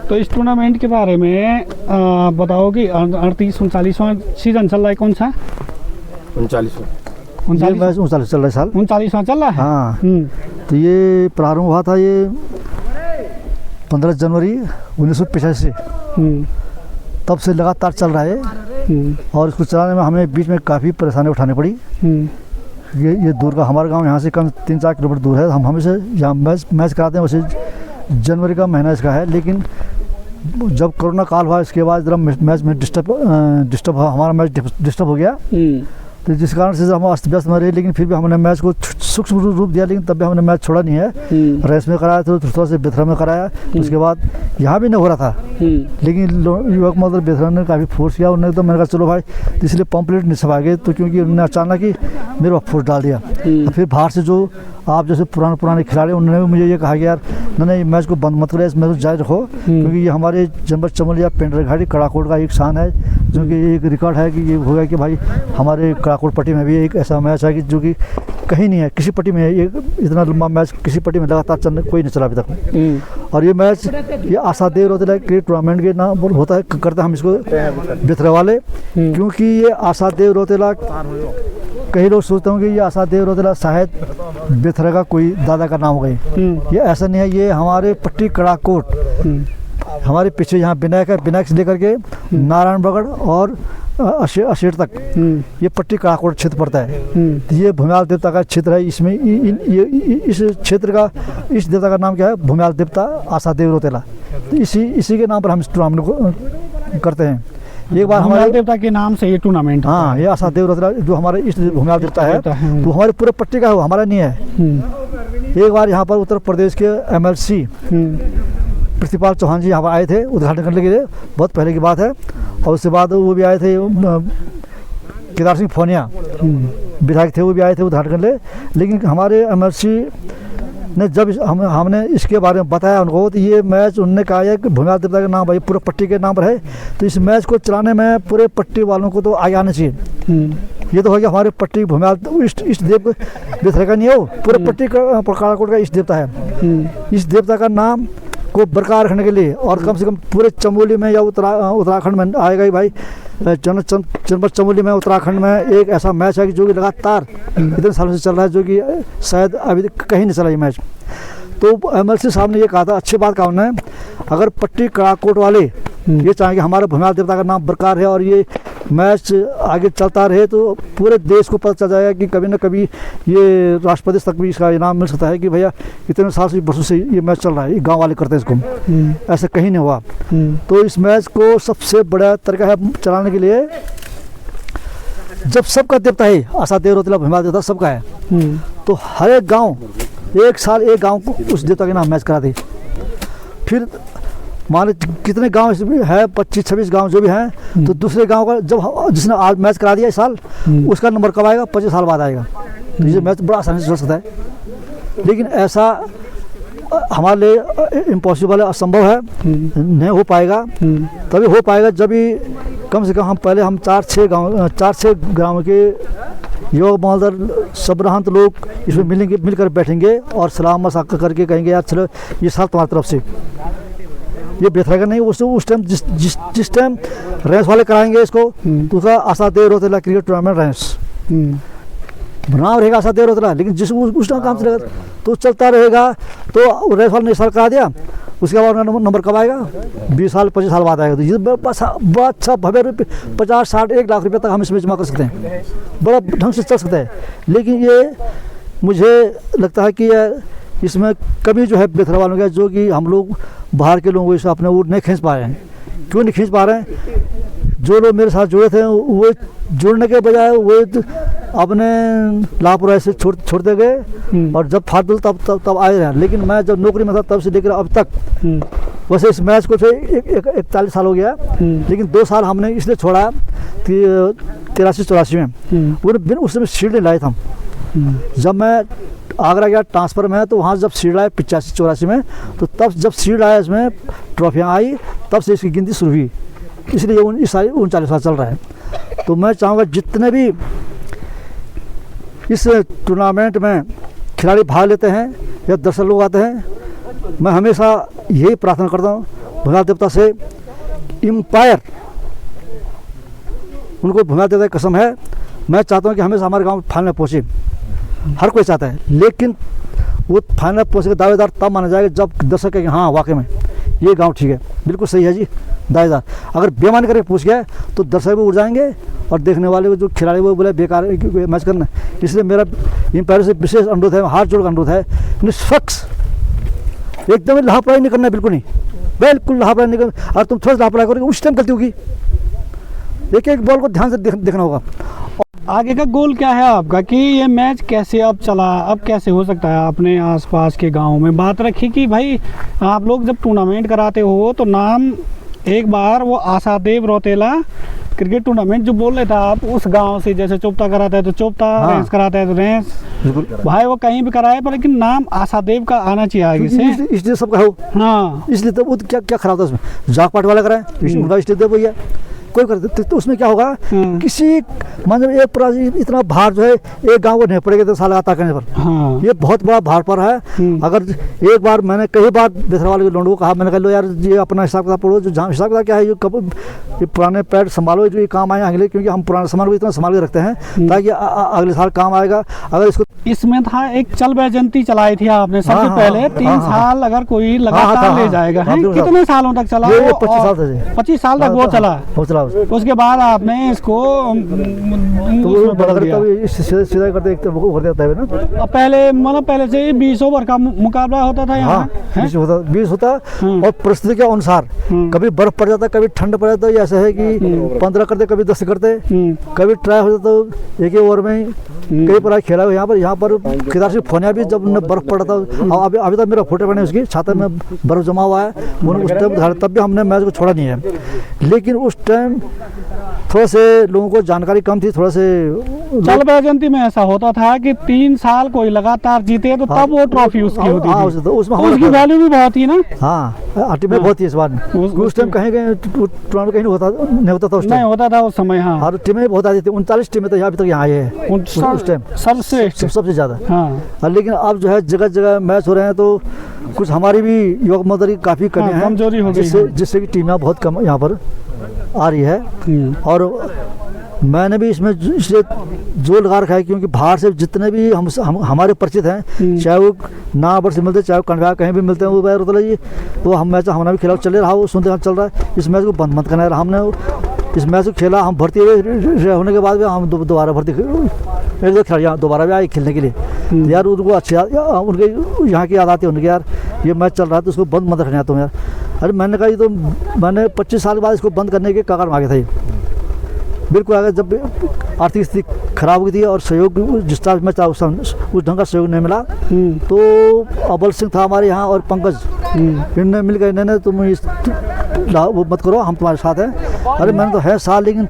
तो इस टूर्नामेंट के बारे में बताओ कि 38-39वां सीजन चल रहा है, कौन सा? 39वां चल रहा है साल। 39वां चल रहा है। हाँ। तो ये प्रारंभ हुआ था ये 15 जनवरी 1985 से। तब से लगातार चल रहा है। और इसको चलाने में हमें बीच में काफ़ी परेशानी उठानी पड़ी। ये दूर का, हमारा गांव यहाँ से कम 3-4 किलोमीटर दूर है। हम हमेशा यहाँ मैच कराते हैं। वैसे जनवरी का महीना इसका है, लेकिन जब कोरोना काल हुआ इसके बाद जरा मैच में डिस्टर्ब हमारा मैच डिस्टर्ब हो गया। तो जिस कारण से हम अस्त व्यस्त में रहे, लेकिन फिर भी हमने मैच को सूक्ष्म रूप दिया, लेकिन तब भी हमने मैच छोड़ा नहीं है। रेस में कराया तो थोड़ा से बेथरा में कराया। उसके बाद यहाँ भी नहीं हो रहा था, लेकिन युवक मतलब बेथरा ने काफ़ी फोर्स किया। उन्होंने तो मैंने कहा चलो भाई, तो इसलिए पम्पलेट नहीं छपा गए। तो क्योंकि उन्होंने अचानक ही मेरे वक्त फोर्स डाल दिया। फिर बाहर से जो आप जैसे पुराने खिलाड़ी, उन्होंने भी मुझे ये कहा कि यार नहीं, मैच को बंद मत करें, इस मैच को जारी रखो, क्योंकि ये हमारे जनपद चमोली या पेंड्राघाटी कड़ाकोट का एक शान है, जो कि एक रिकॉर्ड है कि ये हो गया कि भाई हमारे कड़ाकोट पट्टी में भी एक ऐसा मैच है कि जो कि कहीं नहीं है, किसी पट्टी में ये इतना लंबा मैच किसी पट्टी में लगातार चलने कोई नहीं चला अभी तक। और ये मैच ये आशादेव रोतेला क्रिकेट टूर्नामेंट के नाम होता है, करते हैं हम इसको बेथरा वाले, क्योंकि ये आशादेव रोतेला, कई लोग सोचते होंगे ये आशादेव रोतेला शायद बेथरा का कोई दादा का नाम हो गई। ये ऐसा नहीं है, ये हमारे पट्टी कड़ाकोट, हमारे पीछे यहाँ विनायक है, विनायक से लेकर के नारायणबगड़ और अशेर तक ये पट्टी कड़ाकोट क्षेत्र पड़ता है। ये भूम्याल देवता का क्षेत्र है। इसमें इस क्षेत्र का, इस देवता का नाम क्या है? भूम्याल देवता आशादेव रोतेला। तो इसी के नाम पर हम इस टूर्नामेंट को करते हैं। एक बार हमारे देवता के नाम से ये टूर्नामेंट, हाँ, ये आशादेव रोतेला जो हमारे इष्ट भूम्याल देवता है, वो हमारे पूरे पट्टी का है, वो हमारा नहीं है। एक बार यहाँ पर उत्तर प्रदेश के MLC प्रतिपाल चौहान जी यहाँ आए थे उद्घाटन करने के लिए, बहुत पहले की बात है। और उसके बाद वो भी आए थे, केदार सिंह फोनिया विधायक थे, वो भी आए थे उद्घाटन करने। लेकिन हमारे MLC ने जब हमने इसके बारे में बताया उनको, तो ये मैच उन्होंने कहा है कि भूम्याल देवता के नाम भाई पूरे पट्टी के नाम पर है, तो इस मैच को चलाने में पूरे पट्टी वालों को तो आगे आना चाहिए। ये तो हो गया हमारे पट्टी भूम्याल इष्ट देव बेथरा का नहीं हो, पूरे पट्टी कड़ाकोट का इष्ट देवता है। इस देवता का नाम को बरकरार रखने के लिए, और कम से कम पूरे चमोली में या उत्तराखंड में आएगा ही भाई, जनपद चमोली में उत्तराखंड में एक ऐसा मैच है कि जो कि लगातार इतने सालों से चल रहा है, जो कि शायद अभी कहीं नहीं चला ये मैच। तो MLC साहब ने ये कहा था, अच्छी बात कहा उन्होंने, अगर पट्टी कड़ाकोट वाले ये चाहें कि हमारे भूम्याल देवता का नाम बरकरार है और ये मैच आगे चलता रहे, तो पूरे देश को पता चल जाएगा कि कभी ना कभी ये राष्ट्रपति तक भी इसका इनाम मिल सकता है कि भैया इतने साल से वर्षों से ये मैच चल रहा है, ये गांव वाले करते हैं इसको। ऐसा कहीं नहीं हुआ। तो इस मैच को सबसे बड़ा तरीका है चलाने के लिए, जब सबका देवता है, आशादेव रोतेला भूम्याल देवता सबका है, तो हर एक गाँव एक साल एक गाँव को उस देवता के नाम मैच करा दे। फिर मान कितने गांव है, 25-26 गांव जो भी हैं, तो दूसरे गांव का जब जिसने आज मैच करा दिया इस साल, उसका नंबर कब आएगा? 25 साल बाद आएगा। तो ये मैच बड़ा आसानी से चल सकता है। लेकिन ऐसा हमारे लिए इम्पॉसिबल है, असंभव है, नहीं हो पाएगा। तभी हो पाएगा जब भी कम से कम हम पहले 4-6 गाँव के युवक महोदय सबरहंत लोग इसमें मिलकर बैठेंगे और सलाह मशवरा करके कहेंगे यार चलो ये साल तुम्हारी तरफ से, ये बेथरा का नहीं, उस टाइम जिस टाइम रेस वाले कराएंगे इसको, तो उसका आशादेव रोतेला क्रिकेट टूर्नामेंट रेस नाम रहेगा आशादेव रोतेला। लेकिन जिस उस टाइम काम चलेगा तो चलता रहेगा। तो रेस वाले ने साल करा दिया, उसके बाद नंबर कब आएगा? 20 साल 25 साल बाद आएगा। तो ये बड़ा अच्छा भव्य रुपये 50-60-1 लाख रुपये तक हम इसमें जमा कर सकते हैं, बड़ा ढंग से चल सकता है। लेकिन ये मुझे लगता है कि इसमें कमी जो है बेथरा वालों का, जो कि हम लोग बाहर के लोगों को अपने वो नहीं खींच पा रहे हैं। क्यों नहीं खींच पा रहे हैं? जो लोग मेरे साथ जुड़े थे वो जुड़ने के बजाय वो अपने लापरवाही से छोड़ते गए, और जब फाटल तब आए रहे। लेकिन मैं जब नौकरी में था तब से लेकर अब तक, वैसे इस मैच को 41 साल हो गया, लेकिन 2 साल हमने इसलिए छोड़ा कि 83-84 में उस समय सीढ़ी लाए थे हम। जब मैं आगरा गया ट्रांसफ़र में, तो वहाँ जब सीढ़ आया 85-84 में, तो तब जब सीढ़ आया इसमें ट्रॉफियाँ आई, तब से इसकी गिनती शुरू हुई। इसलिए इस साल 39 साल चल रहा है। तो मैं चाहूँगा जितने भी इस टूर्नामेंट में खिलाड़ी भाग लेते हैं या दर्शक लोग आते हैं, मैं हमेशा यही प्रार्थना करता हूँ भूमिहार देवता से एम्पायर, उनको भूमिहार देवता की कसम है, मैं चाहता हूँ कि हमेशा हमारे गांव फाइनल पहुँचे, हर कोई चाहता है, लेकिन वो फाइनल पहुँचे के दावेदार तब माना जाएगा जब दर्शक कहेंगे हाँ वाकई में ये गांव ठीक है, बिल्कुल सही है जी दावेदार। अगर बेईमानी करके पूछ गया तो दर्शक भी उड़ जाएंगे और देखने वाले जो खिलाड़ी वो बोले बेकार मैच करना। इसलिए मेरा एम्पायर से विशेष अनुरोध है, हाथ जोड़ का अनुरोध है, निष्पक्ष एकदम लापरवाही नहीं करना, बिल्कुल नहीं, बिल्कुल लापरवाही नहीं करना। और तुम थोड़ा लापरवाही करोगे उस टाइम गलती होगी, एक एक बॉल को ध्यान से देखना होगा। आगे का गोल क्या है आपका कि ये मैच कैसे अब चला, अब कैसे हो सकता है? अपने आसपास के गांव में बात रखी कि भाई आप लोग जब टूर्नामेंट कराते हो तो नाम एक बार वो आशादेव रौतेला क्रिकेट टूर्नामेंट जो बोल रहे थे आप, उस गांव से जैसे चोपता कराता है तो चोपता, हाँ। रेंस कराता है तो रेंस, भाई वो कहीं भी कराए पर लेकिन नाम आशादेव का आना चाहिए आगे से। इसलिए सबका हो, हाँ, इसलिए तो वो क्या क्या खराब था उसमें, जाग पाट वाला कराए, उनका इसलिए दे भैया कोई कर, तो उसमें क्या होगा, किसी मतलब एक पूरा इतना भार जो है एक गांव को नहीं पड़ेगा तो साल लगातार करने पर, हाँ। ये बहुत बड़ा भार पर है। अगर एक बार मैंने कई बार बेथरा वाले लोगों को कहा, मैंने कहा लो यार ये अपना हिसाब किताब पढ़ो, जो हिसाब किताब क्या है, ये पुराने पैड संभालो, जो ये काम आए अगले, क्योंकि हम पुराने सामान को इतना संभाल के रखते हैं ताकि अगले साल काम आएगा। अगर इसको इसमें था एक चल बैजंती चलाई थी आपने सबसे पहले, 3 साल अगर कोई लगातार ले जाएगा, कितने सालों तक चला? 25 साल तक वो चला। उसके बाद आपने इसको सीधा कर देता है ना, पहले मतलब पहले से 20 ओवर का मुकाबला होता था यहाँ, 20 होता और परिस्थिति के अनुसार कभी बर्फ पड़ जाता, कभी ठंड पड़ जाता, ऐसा है कि 15 करते, कभी 10 करते, कभी ट्राई हो जाता तो एक ही ओवर में कई बार खेला। यहाँ पर केदार सिंह फोनिया भी जब बर्फ पड़ा था, अभी तक मेरा फोटो बने उसकी छाता में बर्फ जमा हुआ है, उस टाइम तब भी हमने मैच को छोड़ा नहीं है। लेकिन उस टाइम थोड़ा से लोगों को जानकारी कम थी, थोड़ा से चल बैजंती में ऐसा होता था कि 3 साल कोई लगातार जीते तो तब वो ट्रॉफी उसकी होती थी, तो उसकी वैल्यू भी बहुत थी ना। हाँ टीमें बहुत थी इस बार, उस टाइम कहीं टूर्नामेंट कहीं नहीं होता था, नहीं होता था उस समय। हाँ, और टीमें बहुत आती थी, 39 टीमें तो अभी तक यहाँ आए हैं उस टाइम, सबसे ज़्यादा। हाँ, लेकिन अब जो है जगह जगह मैच हो रहे हैं तो कुछ हमारी भी युवक मदरी काफ़ी कमी है, कमजोरी हो गई, जिससे कि टीमें बहुत कम यहाँ पर आ रही है। और मैंने भी इसमें इसलिए जोर लगा रखा है क्योंकि बाहर से जितने भी हमारे परिचित हैं, चाहे वो नावर से मिलते, चाहे वो कंडवा कहीं भी मिलते हैं, वो भाई रोतला जी वो हम मैच हमारा भी खिलाफ चले रहा, वो सुनते चल रहा है, इस मैच को बंद मत करना है। हमने इस मैच को खेला, हम भर्ती होने के बाद भी हम दोबारा भर्ती, एक दो खिलाड़ी दोबारा भी आए खेलने के लिए। यार उनको अच्छी उनके यहाँ की याद आती है उनके, यार ये मैच चल रहा है तो उसको बंद मत रखना तुम यार। अरे मैंने कहा ये तो मैंने 25 साल बाद इसको बंद करने के कगार मांगे थे, बिल्कुल। अगर जब आर्थिक स्थिति खराब हुई थी और सहयोग जिस तरह में था उस ढंग का सहयोग नहीं मिला, तो अबल सिंह था हमारे यहाँ और पंकज, इनने मिल गए, नहीं तुम वो मत करो, हम तुम्हारे साथ हैं। अरे मैंने तो है साथ, लेकिन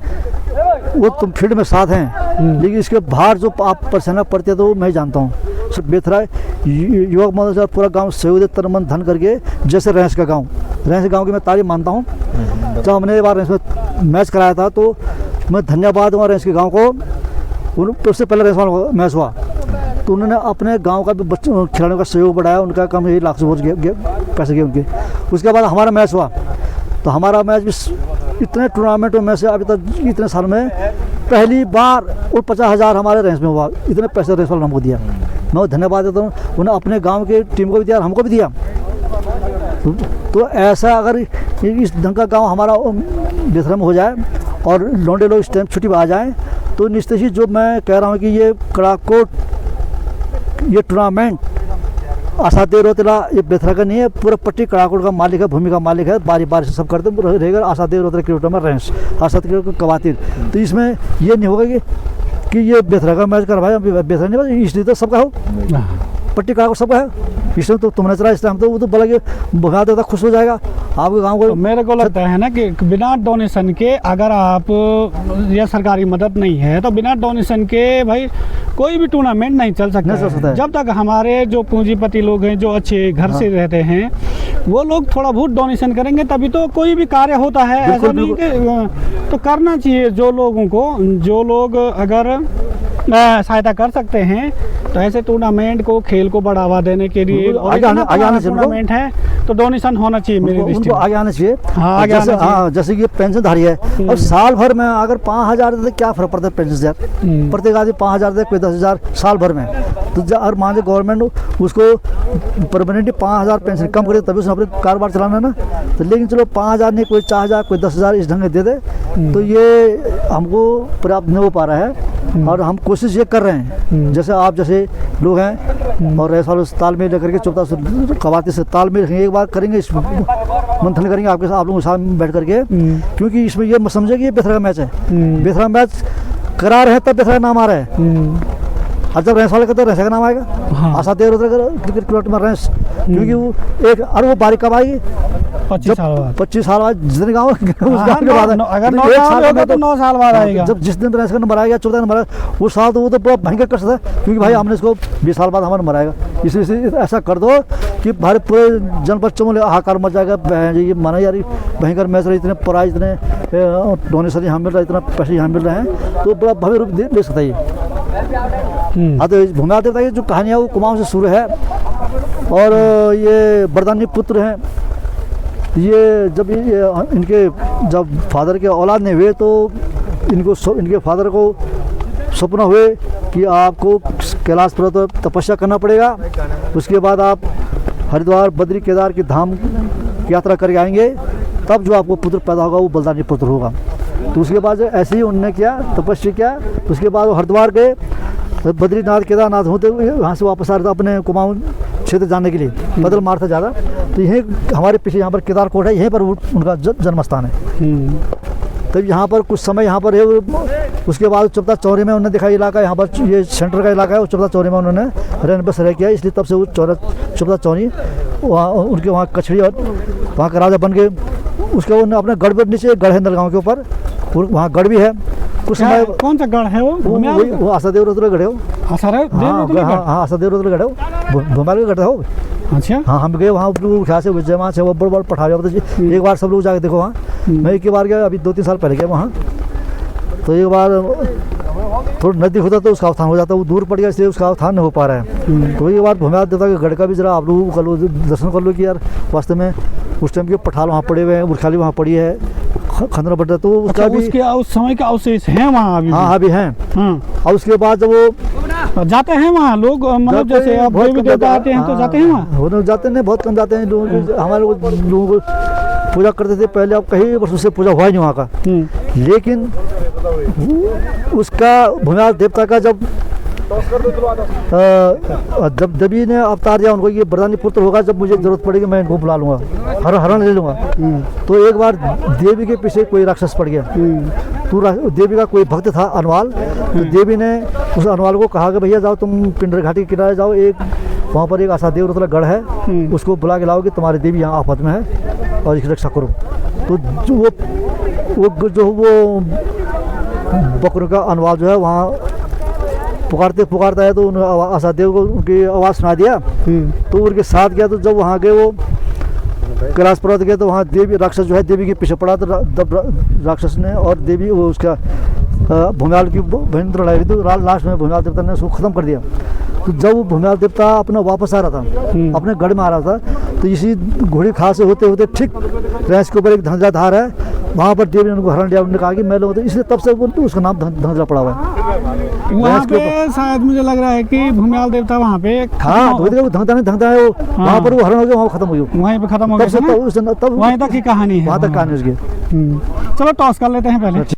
वो तुम फील्ड में साथ हैं, लेकिन इसके बाहर जो आप परेशानी पड़ती है तो वो मैं जानता हूँ। सिर्फ बेथरा युवक मदद पूरा गांव सहयोग दे, तन मन धन करके, जैसे रेंस गांव की मैं तारीफ मानता हूँ। जब हमने एक बार रेंस में मैच कराया था तो मैं धन्यवाद दूँगा रेंस के गाँव को। उससे पहले रेंस वाला मैच हुआ तो उन्होंने अपने गांव का भी बच्चों खिलाड़ियों का सहयोग बढ़ाया, उनका कम 1 लाख से पैसे गए उनके। उसके बाद हमारा मैच हुआ तो हमारा मैच भी इतने टूर्नामेंटों में से अभी तक इतने साल में पहली बार और 50,000 हमारे रेंस में हुआ, इतने पैसे रेंस वाले हमको दिया। मैं धन्यवाद देता हूँ, उन्हें अपने गांव के टीम को भी दिया और हमको भी दिया। तो ऐसा अगर इस ढंग का गाँव हमारा बेथरा में हो जाए और लौंडे लोग इस टाइम छुट्टी पर आ जाएँ तो निश्चित ही जो मैं कह रहा हूँ कि ये कड़ाकोट ये टूर्नामेंट आशादेव रौतेला ये बेथरा का नहीं है, पूरा पट्टी कड़ाकोट का मालिक है, भूमि का मालिक है, बारी बारी से सब करते रहेगा। आशादेव रौतेला क्रिकेट में रेंस, आशादेव कवातिर, तो इसमें ये नहीं होगा कि ये बेथरा का मैच करवाया, बेथरा नहीं, इसलिए तो सबका हो, पट्टी कड़ाकोट सबका है, इसमें तो तुमने चला, इसलिए हम तो वो तो बोला कि भगा देता खुश हो जाएगा आपके गांव को। मेरे को लगता है ना कि बिना डोनेशन के, अगर आप या सरकारी मदद नहीं है तो बिना डोनेशन के भाई कोई भी टूर्नामेंट नहीं चल सकता है। जब तक हमारे जो पूंजीपति लोग हैं, जो अच्छे घर से रहते हैं, वो लोग थोड़ा बहुत डोनेशन करेंगे तभी तो कोई भी कार्य होता है। ऐसा नहीं कि तो करना चाहिए जो लोगों को, जो लोग अगर सहायता कर सकते हैं तो ऐसे टूर्नामेंट को, खेल को बढ़ावा देने के लिए आगे आने चाहिए टूर्नामेंट है तो डोनेशन होना चाहिए मेरी दृष्टि उनको में। आगे आना चाहिए। हाँ, आगे आना चाहिए। हाँ, जैसे कि पेंशनधारी है, अब साल भर में अगर 5,000 देते क्या फर्क पड़ता है पेंशन से यार। प्रत्येक आदमी 5,000 दे, कोई 10,000 साल भर में, तो और मान लीजिए गवर्नमेंट उसको परमानेंटली 5,000 पेंशन कम करे तभी उसने अपने कारोबार चलाना है ना। तो लेकिन चलो 5,000 नहीं, कोई 4,000, कोई 10,000 इस ढंग से दे दे, तो ये हमको पर्याप्त नहीं हो पा रहा है। और हम कोशिश ये कर रहे हैं, जैसे आप जैसे लोग हैं और ऐसा तालमेल लेकर के 14 कवाती से तालमेल एक बार करेंगे, इस मंथन करेंगे आपके साथ, आप लोगों के साथ बैठ करके, क्योंकि इसमें ये समझे कि ये बेथरा का मैच है। बेथरा मैच करा रहे तब बेथरा का नाम आ रहा है, और जब रेंस वाले का तो रेंस का नाम आएगा। हाँ। आशा देव क्रिकेट क्लब में रेंस, क्योंकि वो एक और वो बारी कब आएगी 25 साल बाद। 25 साल बाद जिस दिन गाँव उस हाँ, गाँव के बाद है। अगर तो 9 एक साल होगा में तो 9 साल बाद आएगा। जब जिस दिन रेंस का नंबर आएगा 14 नंबर वो साल, तो वो तो पूरा भयंकर कर सकता है, क्योंकि भाई हमने इसको 20 साल बाद हमारा नंबर आएगा। इसलिए ऐसा कर दो कि भाई पूरे जनपद चमोले हाहाकार मच जाएगा। ये माना यार भयंकर मैच रहे, इतने प्राइज, इतने डोनेशन यहाँ मिल रहा है, इतना पैसे यहाँ मिल रहे हैं, तो बड़ा भव्य रूप ले सकता है ये। हाँ, तो भूमिहाल देवता की जो कहानी है वो कुमाऊं से शुरू है, और ये बरदानी पुत्र हैं। ये जब इनके जब फादर के औलाद नहीं हुए तो इनके फादर को सपना हुए कि आपको कैलाश पर्वत तपस्या करना पड़ेगा, उसके बाद आप हरिद्वार बद्री केदार की धाम यात्रा करके आएंगे, तब जो आपको पुत्र पैदा होगा वो बलदानी पुत्र होगा। तो उसके बाद ऐसे ही उन्होंने किया, तपस्या किया। उसके बाद वो हरिद्वार गए, बद्रीनाथ केदारनाथ होते हुए वहाँ से वापस आ रहे थे अपने कुमाऊं क्षेत्र जाने के लिए, पैदल मार्ग था ज़्यादा। तो यहीं हमारे पीछे यहाँ पर केदार कोट है, यहीं पर उनका जन्म स्थान है। तब यहाँ पर कुछ समय यहाँ पर है। उसके बाद चौपता चौरी में उन्होंने देखा इलाका, यहाँ पर ये सेंटर का इलाका है, वो चौपता चौरी में उन्होंने रहन बस रह किया, इसलिए तब से वो चौपता चौरी वहाँ उनके वहाँ कचड़ी और वहाँ का राजा बन गए। उसके उन्होंने अपने गढ़ पर नीचे गढ़ है नलगांव के ऊपर, वहाँ गढ़ भी है। कुछ समय कौन सा गढ़ है वो आशादेव रुद्र गढ़ हो। हाँ, आशादेव रुद्र गढ़ हो, भूमिहाल का गढ़ हो। अच्छा। हाँ, हम गए वहाँ ख्याल से जमा से वो बड़ा पठाया। एक बार सब लोग जाके देखो वहाँ, मैं एक बार गया, अभी 2-3 साल पहले गया वहाँ। तो एक बार थोड़ा नजदीक होता तो उसका अवधान हो जाता, वो दूर पड़ गया इसलिए उसका अवधान नहीं हो पा रहा है। तो एक बार भूमिहाल देवता के गढ़ का भी जरा आप लोग कर लो, दर्शन कर लो कि यार वास्तव में उस टाइम के पठाल वहाँ पड़े हुए हैं, बुरखाली वहाँ पड़ी है, खंडर बटा, तो उसका भी उस समय का अवशेष है वहाँ अभी। हाँ, अभी हैं। और उसके बाद जब वो जाते हैं वहाँ लोग, मतलब जैसे अब देवी देवता आते हैं तो जाते हैं वहाँ। जाते नहीं, बहुत कम जाते हैं लोग। हमारे लोगों को पूजा करते थे पहले, अब कई वर्षों से पूजा हुआ ही नहीं वहाँ का। लेकिन उसका भूमिहाल देवता का जब देवी ने अवतार दिया उनको, ये बरदानी पुत्र होगा, जब मुझे जरूरत पड़ेगी मैं इनको बुला लूँगा, हरण ले लूँगा। तो एक बार देवी के पीछे कोई राक्षस पड़ गया। तो देवी का कोई भक्त था अनवाल, तो देवी ने उस अनवाल को कहा कि भैया जाओ तुम पिंडर घाटी के किनारे जाओ, एक वहाँ पर एक आशादेव रुद्र गढ़ है, उसको बुला के लाओ कि तुम्हारी देवी यहाँ आफत में है और इसकी रक्षा करो। तो जो वो बकरों का अनवाल जो है वहाँ पुकारता है, तो आशादेव को उनकी आवाज़ सुना दिया, तो उनके साथ गया। तो जब वहाँ गए वो कैलाश पर्वत गए, तो वहाँ देवी राक्षस जो है देवी के पीछे पड़ा, तो राक्षस ने और देवी वो उसका भूमिहाल की भयंकर लड़ाई हुई। तो लास्ट में भूमिहाल देवता ने उसको ख़त्म कर दिया। तो जब भूमिहाल देवता अपना वापस आ रहा था, अपने गढ़ में आ रहा था, तो इसी घोड़ी खास से होते होते ठीक रेंस के ऊपर एक धंधला धार है, वहाँ पर देवी ने उनको हरण लिया। उन्होंने कहा कि मैं लोग, तो इसलिए तब से उसका नाम धंधला पड़ा हुआ है। वहाँ पे शायद मुझे लग रहा है कि भूमिहाल देवता वहाँ पे, हाँ, तो धंधा है वो, वहाँ पर वो हरण हो गया, वहाँ खत्म हो गया, वहीं पे खत्म हो गया। तब वहीं तक की कहानी है, वहाँ तक कहानी उसकी। चलो टॉस कर लेते हैं पहले।